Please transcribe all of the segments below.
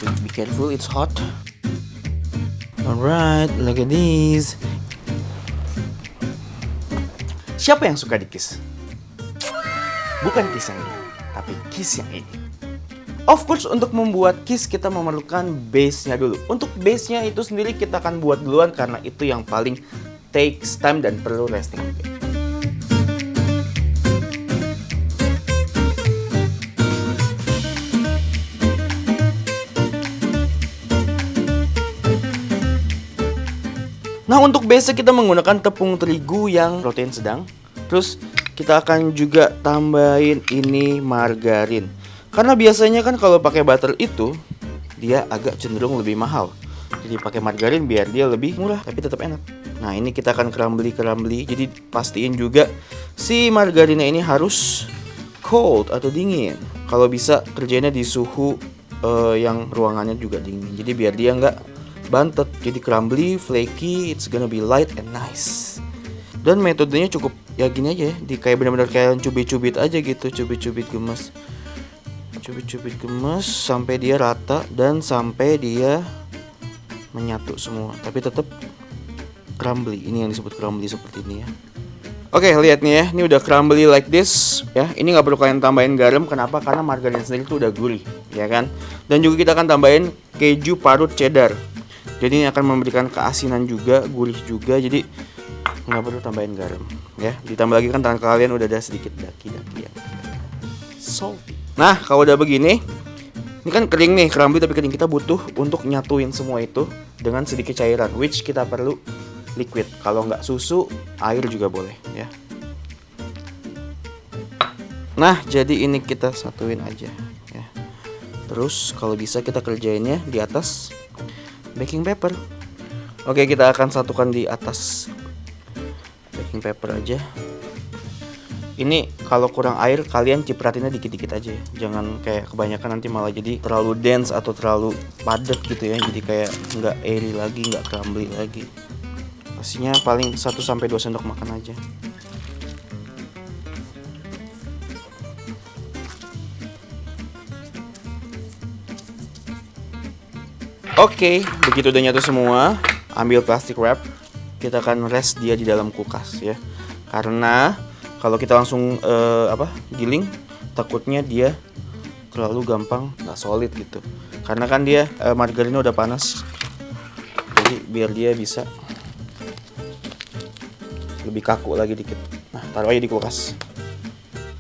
to be careful, it's hot. Alright, look at this. Siapa yang suka di kiss? Bukan kiss yang ini, tapi kiss yang ini. Of course, untuk membuat kiss kita memerlukan base-nya dulu. Untuk base-nya itu sendiri kita akan buat duluan karena itu yang paling takes time dan perlu resting. Nah, untuk base kita menggunakan tepung terigu yang protein sedang. Terus kita akan juga tambahin ini margarin. Karena biasanya kan kalau pakai butter itu dia agak cenderung lebih mahal. Jadi pakai margarin biar dia lebih murah tapi tetap enak. Nah, ini kita akan crumbly. Jadi pastiin juga si margarinnya ini harus cold atau dingin. Kalau bisa kerjanya di suhu yang ruangannya juga dingin. Jadi biar dia nggak bantet, jadi crumbly, flaky, it's gonna be light and nice. Dan metodenya cukup ya gini aja ya, kayak benar-benar kayak cubit-cubit aja gitu, cubit-cubit gemes sampai dia rata dan sampai dia menyatu semua. Tapi tetap crumbly, ini yang disebut crumbly seperti ini ya. Oke, lihat nih ya, ini udah crumbly like this ya. Ini nggak perlu kalian tambahin garam, kenapa? Karena margarin sendiri tuh udah gurih, ya kan? Dan juga kita akan tambahin keju parut cheddar. Jadi ini akan memberikan keasinan juga, gurih juga. Jadi nggak perlu tambahin garam, ya. Ditambah lagi kan tangan kalian udah ada sedikit daki-daki yang salty. Nah, kalau udah begini, ini kan kering nih, crumbly tapi kering. Kita butuh untuk nyatuin semua itu dengan sedikit cairan, which kita perlu liquid. Kalau nggak susu, air juga boleh, ya. Nah, jadi ini kita satuin aja, ya. Terus kalau bisa kita kerjainnya di atas baking paper. Oke, kita akan satukan di atas baking paper aja. Ini kalau kurang air kalian cipratinnya dikit-dikit aja ya. Jangan kayak kebanyakan nanti malah jadi terlalu dense atau terlalu padat gitu ya. Jadi kayak nggak airy lagi, nggak crumbly lagi. Pastinya paling 1-2 sendok makan aja. Oke, begitu udah nyatu semua, ambil plastic wrap, kita akan rest dia di dalam kulkas ya. Karena kalau kita langsung giling, takutnya dia terlalu gampang nggak solid gitu. Karena kan dia margarinnya udah panas, jadi biar dia bisa lebih kaku lagi dikit. Nah, taruh aja di kulkas.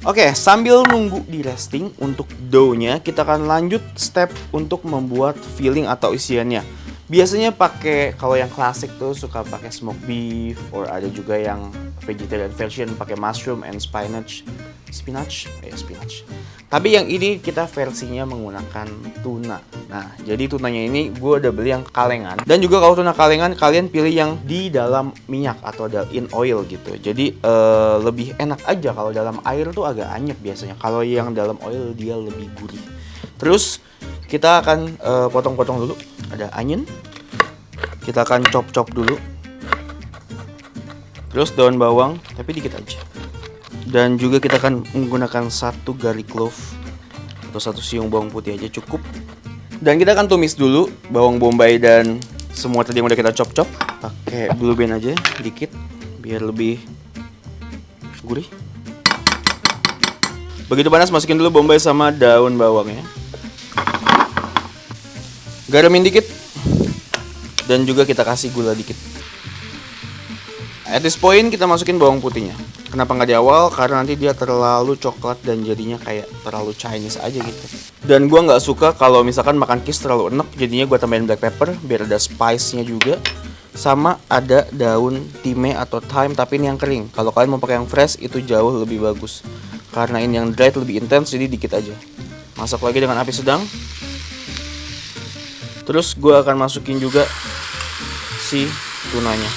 Oke, sambil nunggu di resting untuk dough-nya, kita akan lanjut step untuk membuat filling atau isiannya. Biasanya pakai, kalau yang klasik tuh suka pakai smoked beef, or ada juga yang vegetarian version pakai mushroom and spinach. Tapi yang ini kita versinya menggunakan tuna. Nah, jadi tunanya ini gue udah beli yang kalengan. Dan juga kalau tuna kalengan kalian pilih yang di dalam minyak atau in oil gitu. Jadi lebih enak aja. Kalau dalam air tuh agak anyep biasanya. Kalau yang dalam oil dia lebih gurih. Terus kita akan potong-potong dulu. Ada onion. Kita akan chop-chop dulu. Terus daun bawang, tapi dikit aja. Dan juga kita akan menggunakan 1 garlic clove atau 1 siung bawang putih aja cukup. Dan kita akan tumis dulu bawang bombay dan semua tadi yang udah kita chop-chop. Pakai blue band aja dikit biar lebih gurih. Begitu panas masukin dulu bombay sama daun bawangnya. Garamin dikit. Dan juga kita kasih gula dikit. At this point kita masukin bawang putihnya. Kenapa nggak di awal? Karena nanti dia terlalu coklat dan jadinya kayak terlalu Chinese aja gitu. Dan gue nggak suka kalau misalkan makan kiss terlalu enek, jadinya gue tambahin black pepper biar ada spice-nya juga. Sama ada daun thyme atau thyme, tapi ini yang kering. Kalau kalian mau pakai yang fresh itu jauh lebih bagus. Karena ini yang dried lebih intens, jadi dikit aja. Masak lagi dengan api sedang. Terus gue akan masukin juga si tunanya.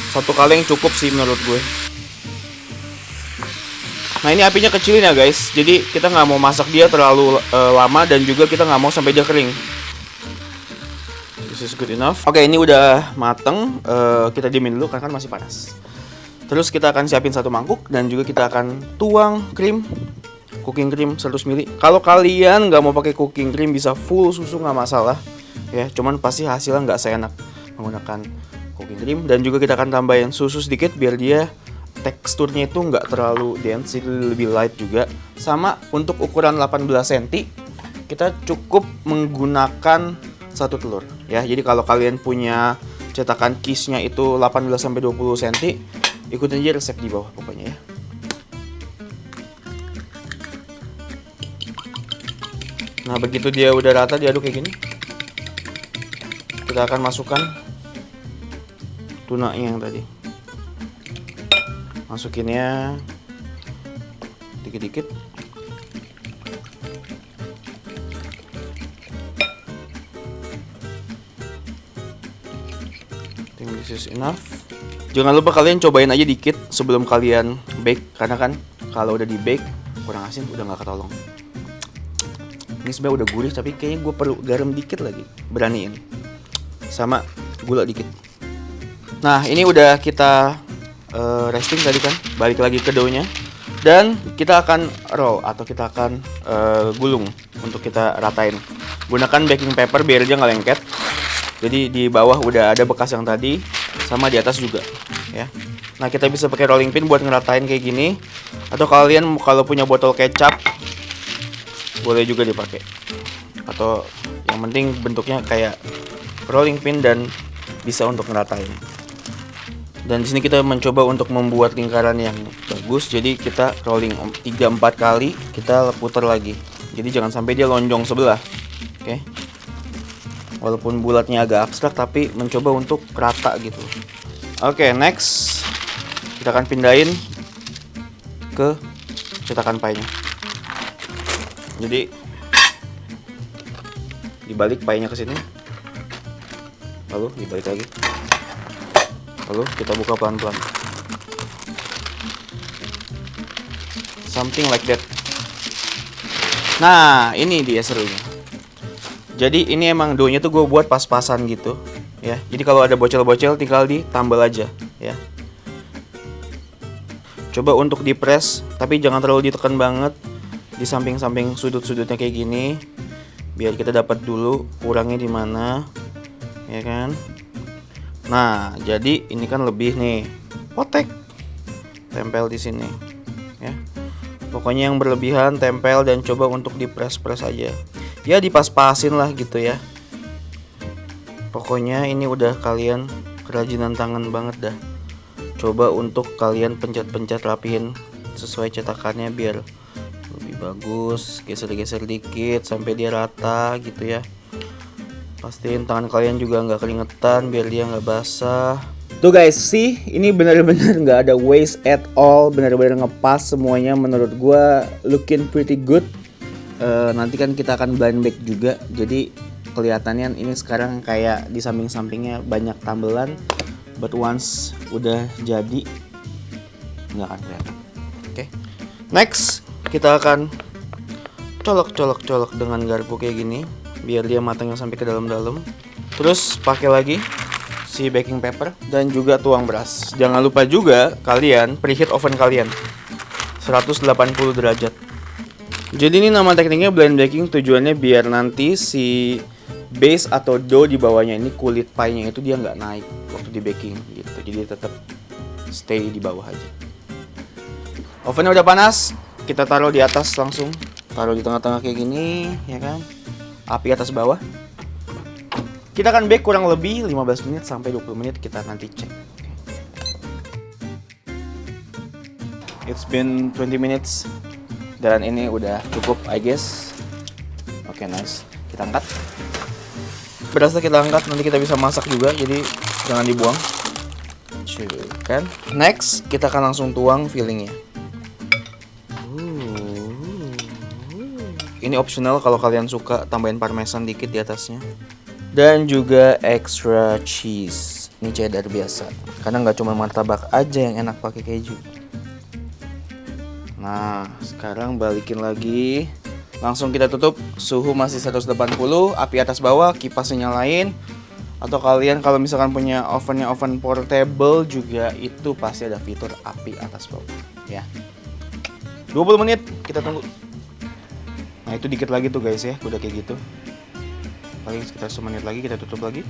1 kaleng cukup sih menurut gue. Nah, ini apinya kecilin ya guys. Jadi kita nggak mau masak dia terlalu lama dan juga kita nggak mau sampai dia kering. This is good enough. Oke, ini udah mateng. Kita diemin dulu karena kan masih panas. Terus kita akan siapin 1 mangkuk dan juga kita akan tuang krim cooking cream 100 ml. Kalau kalian nggak mau pakai cooking cream, bisa full susu nggak masalah ya, cuman pasti hasilnya nggak seenak menggunakan cooking cream. Dan juga kita akan tambahin susu sedikit biar dia teksturnya itu nggak terlalu dense, jadi lebih light juga. Sama untuk ukuran 18 cm kita cukup menggunakan 1 telur ya. Jadi kalau kalian punya cetakan kisnya itu 18-20 cm, ikutin aja resep di bawah pokoknya ya. Nah begitu dia udah rata, diaduk kayak gini, kita akan masukkan tuna yang tadi. Masukinnya dikit-dikit. I think this is enough. Jangan lupa kalian cobain aja dikit sebelum kalian bake, karena kan kalau udah di bake kurang asin udah nggak ketolong. Ini sebenarnya udah gurih, tapi kayaknya gue perlu garam dikit lagi, beraniin, sama gula dikit. Nah ini udah kita resting tadi kan, balik lagi ke doughnya, dan kita akan roll atau kita akan gulung untuk kita ratain. Gunakan baking paper biar dia nggak lengket. Jadi di bawah udah ada bekas yang tadi, sama di atas juga ya. Nah kita bisa pakai rolling pin buat ngeratain kayak gini, atau kalian kalau punya botol kecap boleh juga dipakai, atau yang penting bentuknya kayak rolling pin dan bisa untuk ngeratain. Dan di sini kita mencoba untuk membuat lingkaran yang bagus, jadi kita rolling 3-4 kali, kita putar lagi. Jadi jangan sampai dia lonjong sebelah. Oke. Walaupun bulatnya agak abstrak, tapi mencoba untuk rata gitu. Oke, next kita akan pindahin ke cetakan pie-nya. Jadi dibalik pie-nya ke sini, lalu dibalik lagi, lalu kita buka pelan-pelan, something like that. Nah ini dia serunya. Jadi ini emang doughnya tuh gue buat pas-pasan gitu ya. Jadi kalau ada bocel-bocel tinggal ditambal aja ya. Coba untuk di press, tapi jangan terlalu ditekan banget. Di samping-samping sudut-sudutnya kayak gini, biar kita dapat dulu kurangnya di mana, ya kan? Nah, jadi ini kan lebih nih, potek, tempel di sini, ya. Pokoknya yang berlebihan tempel dan coba untuk di press aja, ya dipas-pasin lah gitu ya. Pokoknya ini udah kalian kerajinan tangan banget dah. Coba untuk kalian pencet-pencet rapihin sesuai cetakannya biar lebih bagus, geser-geser dikit sampai dia rata gitu ya. Pastiin tangan kalian juga nggak keringetan biar dia nggak basah. Tuh guys, sih ini bener-bener nggak ada waste at all, bener-bener ngepas semuanya. Menurut gua looking pretty good. Nanti kan kita akan blind bake juga, jadi kelihatannya ini sekarang kayak di samping-sampingnya banyak tambelan, but once udah jadi nggak akan kelihatan. Oke. Next kita akan colok dengan garpu kayak gini biar dia matangnya sampai ke dalam-dalam. Terus pakai lagi si baking paper dan juga tuang beras. Jangan lupa juga kalian preheat oven kalian 180 derajat. Jadi ini nama tekniknya blind baking, tujuannya biar nanti si base atau dough di bawahnya ini, kulit pie-nya itu dia nggak naik waktu di baking gitu. Jadi tetap stay di bawah aja. Ovennya udah panas. Kita taruh di atas langsung, taruh di tengah-tengah kayak gini, ya kan? Api atas bawah. Kita akan bake kurang lebih 15 menit sampai 20 menit, kita nanti cek. It's been 20 minutes dan ini udah cukup, I guess. Oke, nice. Kita angkat. Berasa kita angkat, nanti kita bisa masak juga, jadi jangan dibuang. Kan? Next, kita akan langsung tuang fillingnya. Ini optional, kalau kalian suka tambahin parmesan dikit di atasnya. Dan juga extra cheese. Ini cheddar biasa, karena nggak cuma martabak aja yang enak pakai keju. Nah, sekarang balikin lagi. Langsung kita tutup, suhu masih 180, api atas bawah, kipasnya nyalain. Atau kalian kalau misalkan punya ovennya oven portable juga, itu pasti ada fitur api atas bawah ya. 20 menit kita tunggu. Nah itu dikit lagi tuh guys ya, udah kayak gitu. Paling sekitar semenit lagi kita tutup lagi.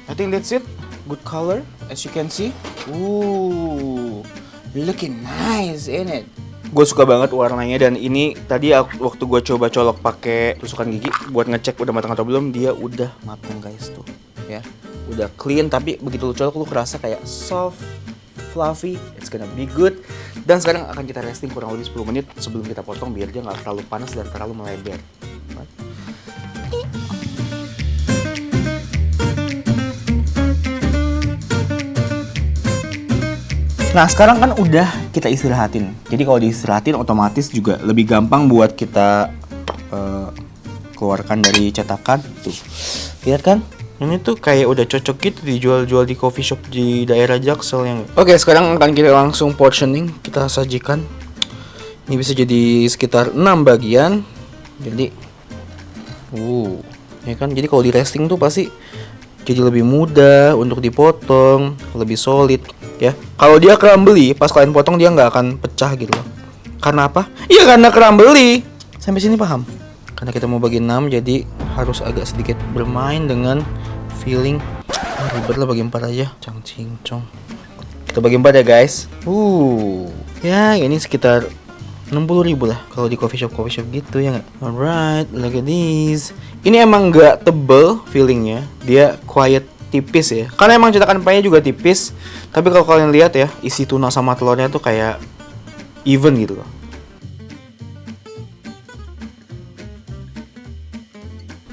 I think that's it. Good color as you can see. Looking nice, ain't it? Gue suka banget warnanya, dan ini tadi waktu gue coba colok pakai tusukan gigi buat ngecek udah matang atau belum, dia udah matang guys tuh ya, udah clean. Tapi begitu lu colok lu kerasa kayak soft, fluffy, it's gonna be good. Dan sekarang akan kita resting kurang lebih 10 menit sebelum kita potong biar dia nggak terlalu panas dan terlalu melebar. Nah sekarang kan udah kita istirahatin. Jadi kalau diistirahatin otomatis juga lebih gampang buat kita keluarkan dari cetakan. Tuh, lihat kan? Ini tuh kayak udah cocok gitu dijual-jual di coffee shop di daerah Jaksel yang. Oke, sekarang akan kita langsung portioning, kita sajikan. Ini bisa jadi sekitar 6 bagian. Jadi, ya kan? Jadi kalau di resting tuh pasti jadi lebih mudah untuk dipotong, lebih solid. Ya, kalau dia crumbly, pas kalian potong dia nggak akan pecah gitu loh. Karena apa? Iya karena crumbly. Sampai sini paham? Karena kita mau bagi 6, jadi harus agak sedikit bermain dengan feeling. Ribet lah bagi 4 aja. Cang cincong. Kita bagi 4 ya guys. Ya ini sekitar 60.000 lah kalau di coffee shop gitu ya nggak? Alright, look at this. Ini emang nggak tebel feelingnya, dia quiet, tipis ya. Karena emang cetakan paynya juga tipis. Tapi kalau kalian lihat ya, isi tuna sama telurnya tuh kayak even gitu loh.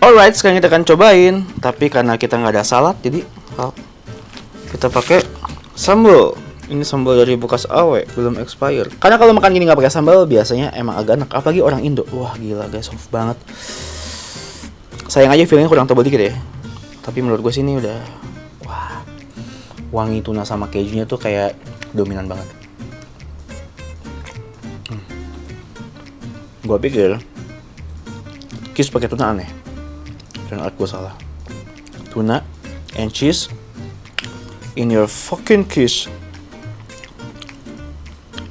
Alright, sekarang kita akan cobain. Tapi karena kita nggak ada salad, jadi kita pakai sambal. Ini sambal dari bekas awe, belum expired. Karena kalau makan gini nggak pakai sambal, biasanya emang agak enak. Apalagi orang Indo. Wah gila guys, soft banget. Sayang aja feelingnya kurang tebal dikit ya. Tapi menurut gue sih ini udah, wah, wangi tuna sama kejunya tuh kayak dominan banget. Gue pikir cheese pakai tuna aneh, dan gue salah. Tuna and cheese in your fucking kiss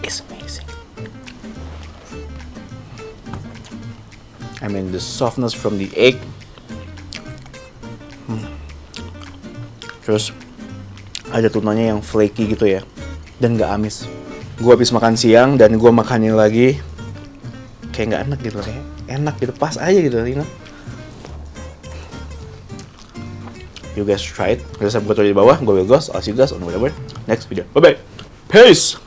is amazing. I mean the softness from the egg. Terus ada tunanya yang flaky gitu ya, dan gak amis. Gue habis makan siang dan gue makanin lagi, kayak gak enak gitu, kayak enak gitu, pas aja gitu, you know. You guys try it. Udah subscribe di bawah. Gue Will Ghost. I'll see you guys on whatever next video. Bye bye. Peace.